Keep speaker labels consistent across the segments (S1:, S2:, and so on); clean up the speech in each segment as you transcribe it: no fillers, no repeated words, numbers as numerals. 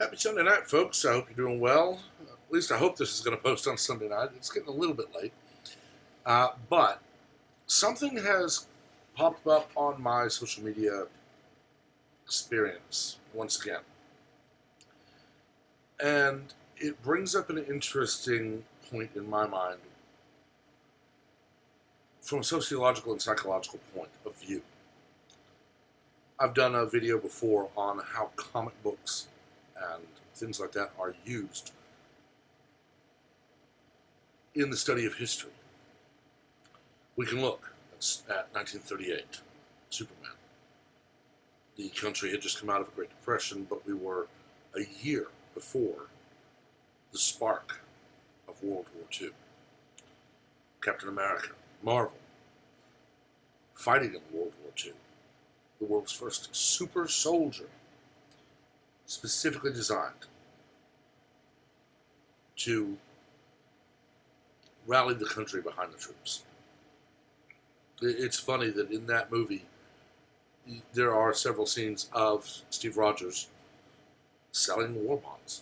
S1: Happy Sunday night, folks. I hope you're doing well. At least I hope this is going to post on Sunday night. It's getting a little bit late. But something has popped up on my social media experience once again. And it brings up an interesting point in my mind from a sociological and psychological point of view. I've done a video before on how comic books and things like that are used in the study of history. We can look at 1938, Superman. The country had just come out of a Great Depression, but we were a year before the spark of World War II. Captain America, Marvel, fighting in World War II. The world's first super soldier, specifically designed to rally the country behind the troops. It's funny that in that movie, there are several scenes of Steve Rogers selling war bonds.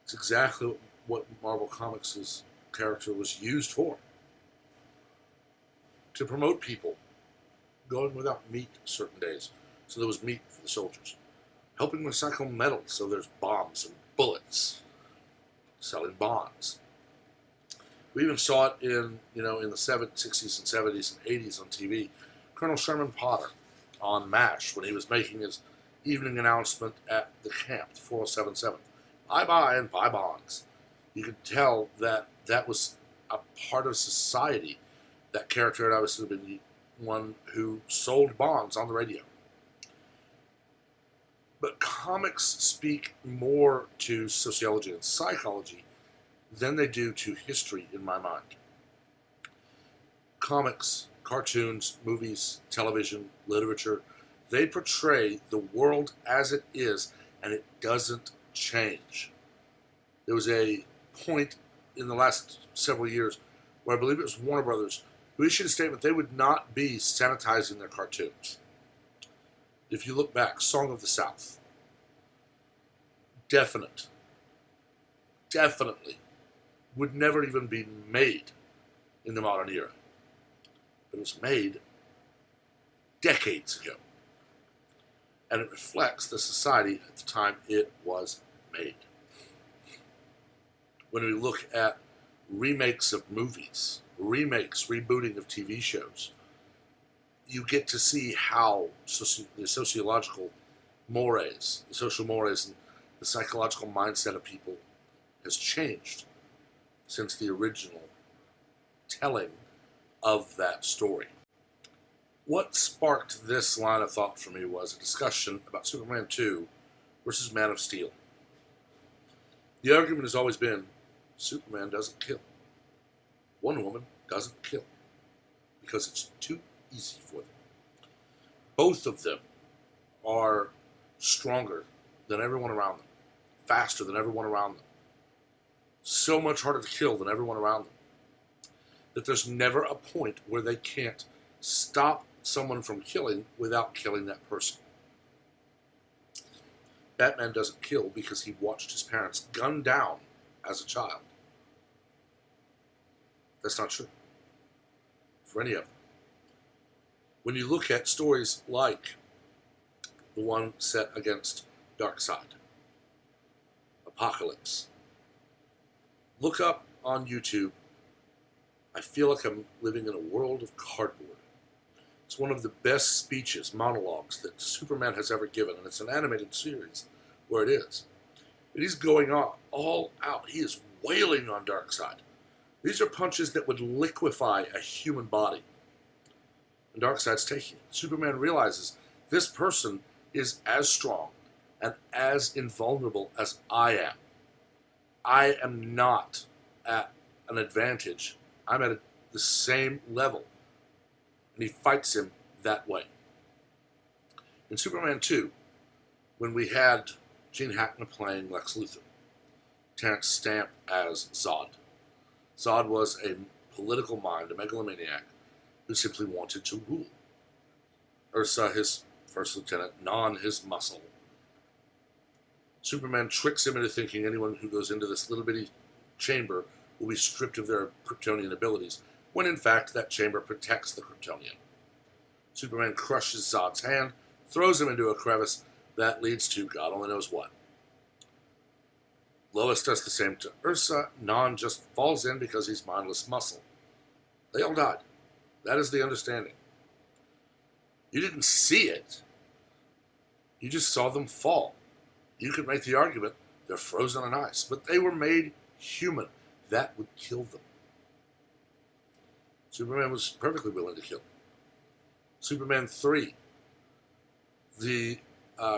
S1: It's exactly what Marvel Comics' character was used for. To promote people going without meat certain days, so there was meat for the soldiers. Helping recycle metal, so there's bombs and bullets. Selling bonds. We even saw it in the 60s and 70s and 80s on TV. Colonel Sherman Potter on MASH when he was making his evening announcement at the camp, 4077. Buy and buy bonds. You could tell that that was a part of society. That character had obviously been the one who sold bonds on the radio. But comics speak more to sociology and psychology than they do to history, in my mind. Comics, cartoons, movies, television, literature, they portray the world as it is, and it doesn't change. There was a point in the last several years where I believe it was Warner Brothers who issued a statement they would not be sanitizing their cartoons. If you look back, Song of the South, definitely would never even be made in the modern era. It was made decades ago. And it reflects the society at the time it was made. When we look at remakes of movies, rebooting of TV shows, you get to see how the sociological mores, the social mores, and the psychological mindset of people has changed since the original telling of that story. What sparked this line of thought for me was a discussion about Superman 2 versus Man of Steel. The argument has always been, Superman doesn't kill. Wonder Woman doesn't kill because it's too easy for them. Both of them are stronger than everyone around them, faster than everyone around them, so much harder to kill than everyone around them, that there's never a point where they can't stop someone from killing without killing that person. Batman doesn't kill because he watched his parents gunned down as a child. That's not true for any of them. When you look at stories like the one set against Darkseid, Apocalypse, look up on YouTube, I feel like I'm living in a world of cardboard. It's one of the best speeches, monologues that Superman has ever given, and it's an animated series where it is. And he's going all out. He is wailing on Darkseid. These are punches that would liquefy a human body. And Darkseid's taking it. Superman realizes this person is as strong and as invulnerable as I am. I am not at an advantage. I'm at the same level. And he fights him that way. In Superman 2, when we had Gene Hackman playing Lex Luthor, Terrence Stamp as Zod. Zod was a political mind, a megalomaniac, who simply wanted to rule. Ursa, his first lieutenant, Non, his muscle. Superman tricks him into thinking anyone who goes into this little bitty chamber will be stripped of their Kryptonian abilities, when in fact that chamber protects the Kryptonian. Superman crushes Zod's hand, throws him into a crevice that leads to God only knows what. Lois does the same to Ursa. Non just falls in because he's mindless muscle. They all died. That is the understanding. You didn't see it. You just saw them fall. You could make the argument they're frozen on ice, but they were made human. That would kill them. Superman was perfectly willing to kill them. Superman 3, the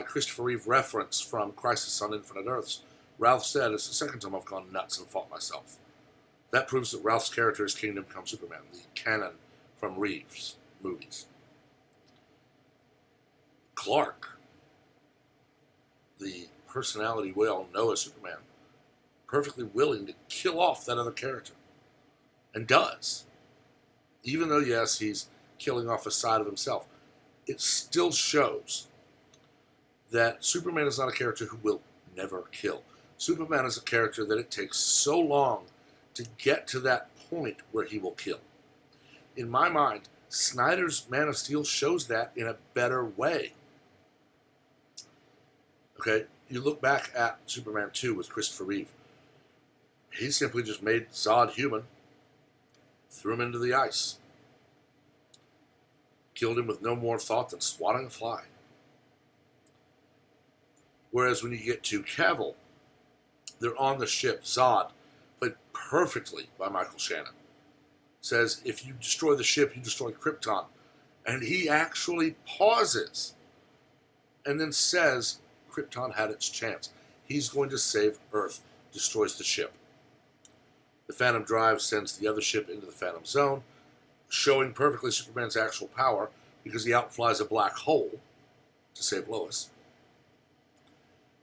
S1: Christopher Reeve reference from Crisis on Infinite Earths. Ralph said, it's the second time I've gone nuts and fought myself. That proves that Ralph's character is Kingdom Come Superman, the canon from Reeves' movies. Clark, the personality we all know as Superman, perfectly willing to kill off that other character. And does. Even though, yes, he's killing off a side of himself. It still shows that Superman is not a character who will never kill. Superman is a character that it takes so long to get to that point where he will kill. In my mind, Snyder's Man of Steel shows that in a better way. Okay, you look back at Superman 2 with Christopher Reeve. He simply just made Zod human, threw him into the ice, killed him with no more thought than swatting a fly. Whereas when you get to Cavill, they're on the ship. Zod, played perfectly by Michael Shannon, says, if you destroy the ship, you destroy Krypton. And he actually pauses and then says, Krypton had its chance. He's going to save Earth, destroys the ship. The Phantom Drive sends the other ship into the Phantom Zone, showing perfectly Superman's actual power because he outflies a black hole to save Lois.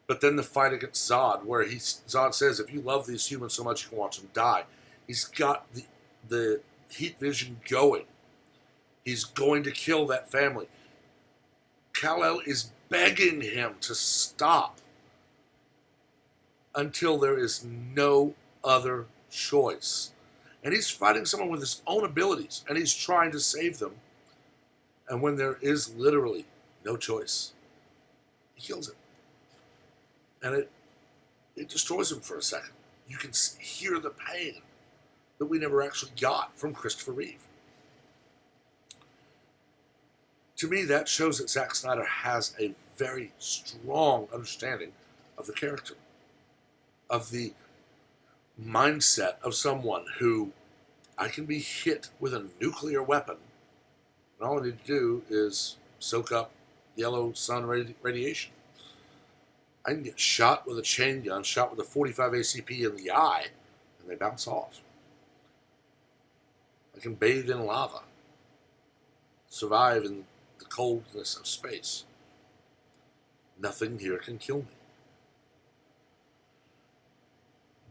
S1: But then the fight against Zod, where Zod says, if you love these humans so much you can watch them die. He's got the heat vision going. He's going to kill that family. Kal-El is begging him to stop until there is no other choice. And he's fighting someone with his own abilities, and he's trying to save them. And when there is literally no choice, he kills him. And it destroys him for a second. You can hear the pain that we never actually got from Christopher Reeve. To me, that shows that Zack Snyder has a very strong understanding of the character, of the mindset of someone who, I can be hit with a nuclear weapon, and all I need to do is soak up yellow sun radiation. I can get shot with a chain gun, shot with a 45 ACP in the eye, and they bounce off. I can bathe in lava, survive in the coldness of space. Nothing here can kill me.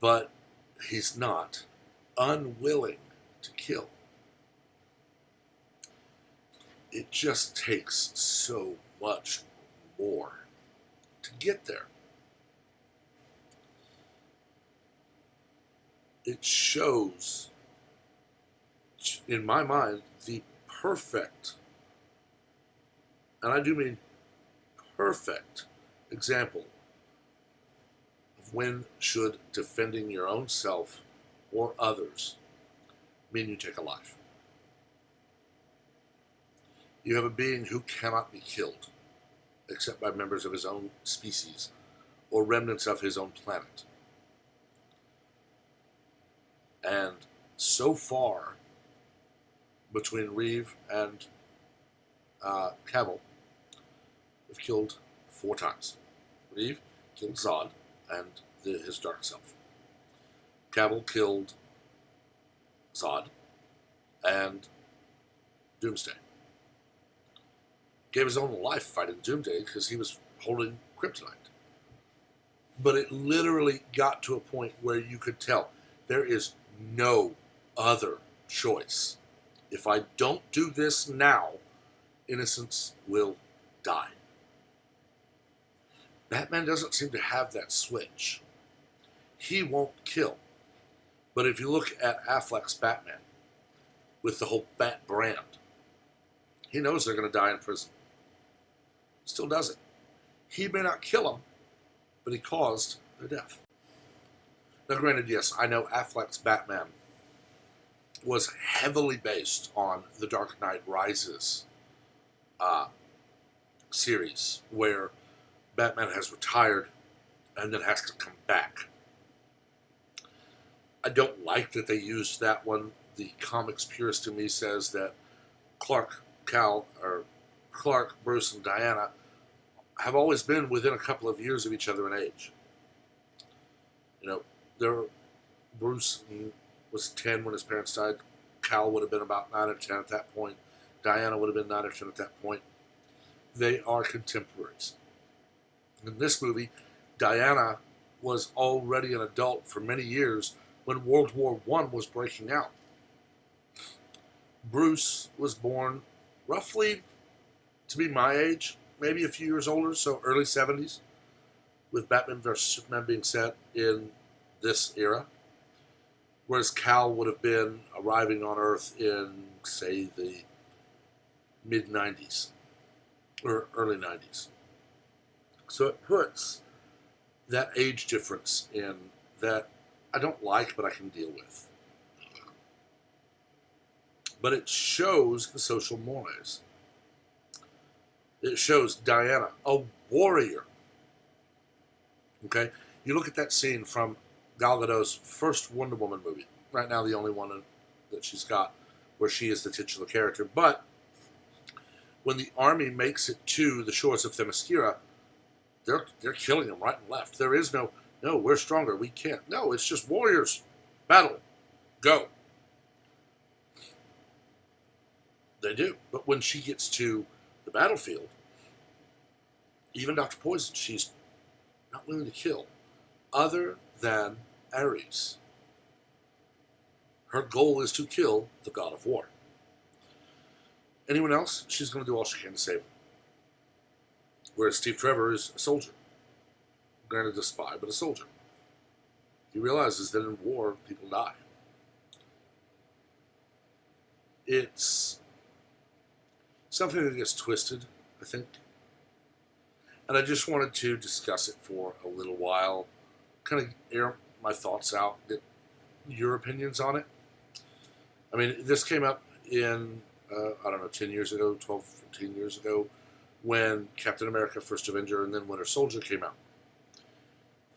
S1: But he's not unwilling to kill. It just takes so much more to get there. It shows, in my mind, the perfect, and I do mean perfect, example of when should defending your own self or others mean you take a life. You have a being who cannot be killed except by members of his own species or remnants of his own planet. And so far, between Reeve and Cavill, they've killed 4 times. Reeve killed Zod and his dark self. Cavill killed Zod and Doomsday. Gave his own life fighting Doomsday because he was holding kryptonite. But it literally got to a point where you could tell there is no other choice. If I don't do this now, innocents will die. Batman doesn't seem to have that switch. He won't kill. But if you look at Affleck's Batman with the whole Bat brand, he knows they're going to die in prison. Still does it. He may not kill them, but he caused their death. Now, granted, yes, I know Affleck's Batman was heavily based on the Dark Knight Rises series, where Batman has retired and then has to come back. I don't like that they used that one. The comics purist in me says that Clark, Bruce, and Diana have always been within a couple of years of each other in age. You know, Bruce was 10 when his parents died. Cal would have been about 9 or 10 at that point. Diana would have been 9 or 10 at that point. They are contemporaries. In this movie, Diana was already an adult for many years when World War I was breaking out. Bruce was born roughly to be my age, maybe a few years older, so early 70s, with Batman vs. Superman being set in this era. Whereas Cal would have been arriving on Earth in, say, the mid-90s or early 90s. So it puts that age difference in that I don't like, but I can deal with. But it shows the social mores. It shows Diana, a warrior. Okay? You look at that scene from Gal Gadot's first Wonder Woman movie. Right now, the only one that she's got where she is the titular character. But when the army makes it to the shores of Themyscira, they're killing them right and left. There is no, we're stronger, we can't. No, it's just warriors. Battle. Go. They do. But when she gets to the battlefield, even Dr. Poison, she's not willing to kill. Other than Ares. Her goal is to kill the god of war. Anyone else, she's going to do all she can to save him. Whereas Steve Trevor is a soldier. Granted, a spy, but a soldier. He realizes that in war, people die. It's something that gets twisted, I think. And I just wanted to discuss it for a little while, kind of air my thoughts out, get your opinions on it. I mean, this came up in, 10 years ago, 12, 15 years ago, when Captain America, First Avenger, and then Winter Soldier came out.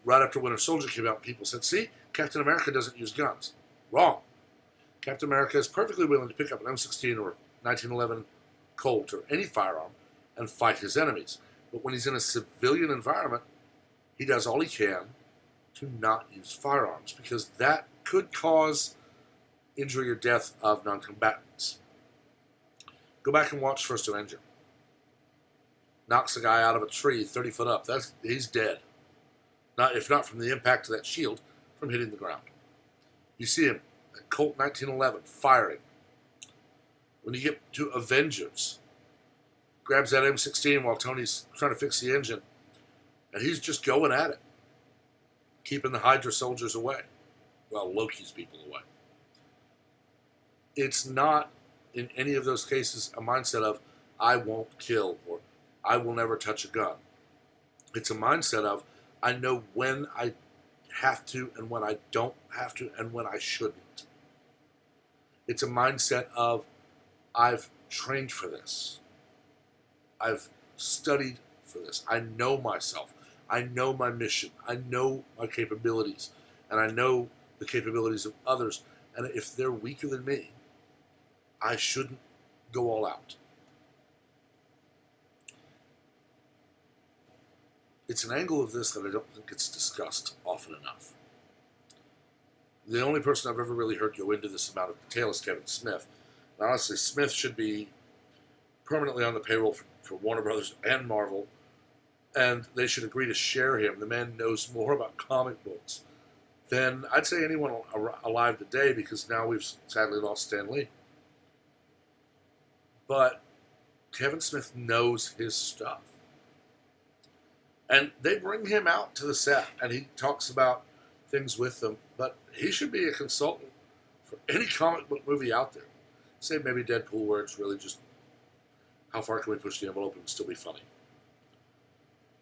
S1: Right after Winter Soldier came out, people said, see, Captain America doesn't use guns. Wrong. Captain America is perfectly willing to pick up an M16 or 1911 Colt or any firearm and fight his enemies. But when he's in a civilian environment, he does all he can to not use firearms, because that could cause injury or death of non-combatants. Go back and watch First Avenger. Knocks a guy out of a tree 30 foot up. He's dead. If not from the impact of that shield, from hitting the ground. You see him at Colt 1911 firing. When you get to Avengers, grabs that M16 while Tony's trying to fix the engine, and he's just going at it, keeping the Hydra soldiers away. Well, Loki's people away. It's not, in any of those cases, a mindset of, I won't kill, or I will never touch a gun. It's a mindset of, I know when I have to and when I don't have to and when I shouldn't. It's a mindset of, I've trained for this. I've studied for this. I know myself. I know my mission. I know my capabilities. And I know the capabilities of others. And if they're weaker than me, I shouldn't go all out. It's an angle of this that I don't think gets discussed often enough. The only person I've ever really heard go into this amount of detail is Kevin Smith. And honestly, Smith should be permanently on the payroll for Warner Brothers and Marvel, and they should agree to share him. The man knows more about comic books than I'd say anyone alive today, because now we've sadly lost Stan Lee. But Kevin Smith knows his stuff. And they bring him out to the set, and he talks about things with them. But he should be a consultant for any comic book movie out there. Say maybe Deadpool, where it's really just how far can we push the envelope and still be funny.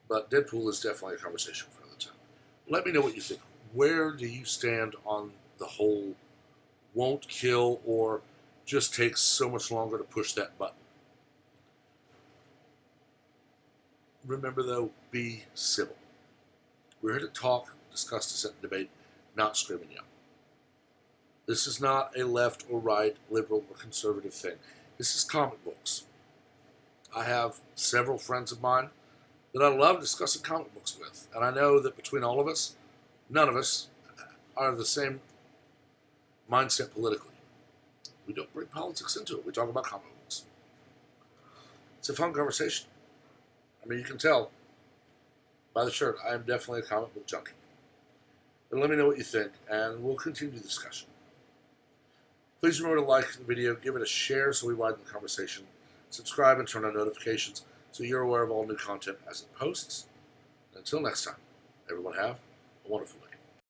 S1: But Deadpool is definitely a conversation for another time. Let me know what you think. Where do you stand on the whole won't kill or just takes so much longer to push that button? Remember, though, be civil. We're here to talk, discuss, dissent, and debate, not scream and yell. This is not a left or right, liberal or conservative thing. This is comic books. I have several friends of mine that I love discussing comic books with. And I know that between all of us, none of us are the same mindset politically. We don't bring politics into it. We talk about comic books. It's a fun conversation. I mean, you can tell by the shirt, I am definitely a comic book junkie. But let me know what you think, and we'll continue the discussion. Please remember to like the video, give it a share so we widen the conversation, subscribe and turn on notifications so you're aware of all new content as it posts. And until next time, everyone have a wonderful day.